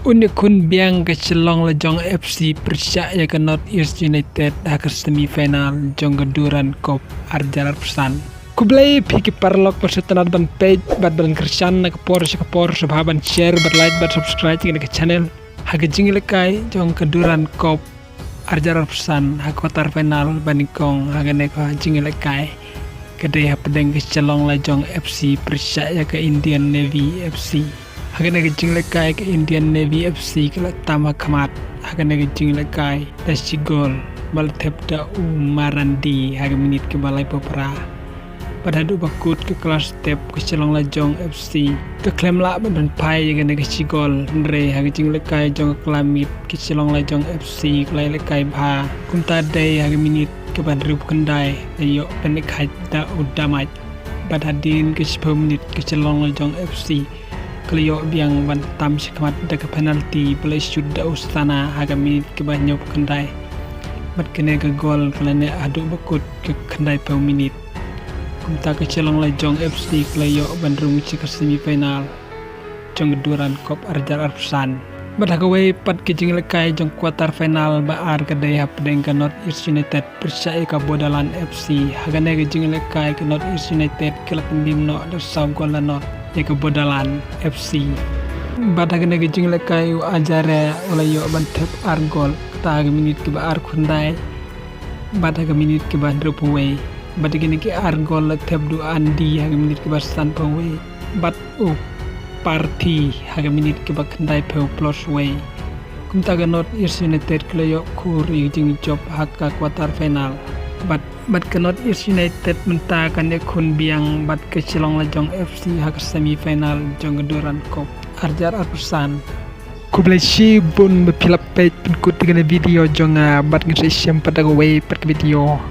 Kun biang kecelong lejong FC percaya ke North East United ke semifinal jong keduran Cup Arjar Pesan. Kublai piki parlok persetanat ban page ban kersan ke por subhaban share like subscribe ke channel haga jinglekai jong keduran Cup Arjar Pesan quarter final banikong haga neko jinglekai kedai pedeng kecelong lejong FC percaya ke Indian Navy FC. Hagan naging lekay ke Indian Navy FC kala tama kamat hagan naging lekay dasi gol baltep da umarandi hagan minit ke balai popra pada bakut ke kelas step ke celong lajong FC ke klaim la ban pai hagan naging gol nre hagan lekay jong kelamit ke celong lajong FC kala lekay bha kumta dai hagan minit ke ban rup kendai ayo penik da udamai badadin ke 10 menit ke celong lajong FC Kelio biang bantam sekemat daga penalti boleh sudah ustana haga minit ke banyak kendai mat kena ke gol kelane aduk bekut ke kendai pe minit kumta ke celong lajong FC kelio bandrung ke semifinal jong keduran Cup Arjar Pesan badagawe pat ke jing lekai jong quarter final baar kedai hapdeng ke North East United percaya ke Bodalan FC haga nega jing lekai ke North East United kelak ndimno dasau gol lanot ya ke Bodalan FC badak nega jing lekai ajare oleh yo bantep argol ta minit ke bar kundai badak minit ke bandro puwe badak ke argol tep du andi haga minit ke basan puwe bat party haga minit ke bakandai pe plus way kumta ke North East United kleyo kuri jing job haka quarter final bat ke North East United mentakan ya kun biang bat ke Cilong Lajong FC hak semifinal jong keduran Cup Arjar Pesan kublesi bun bepilap page pun kut video jong bat ngisi pada way per video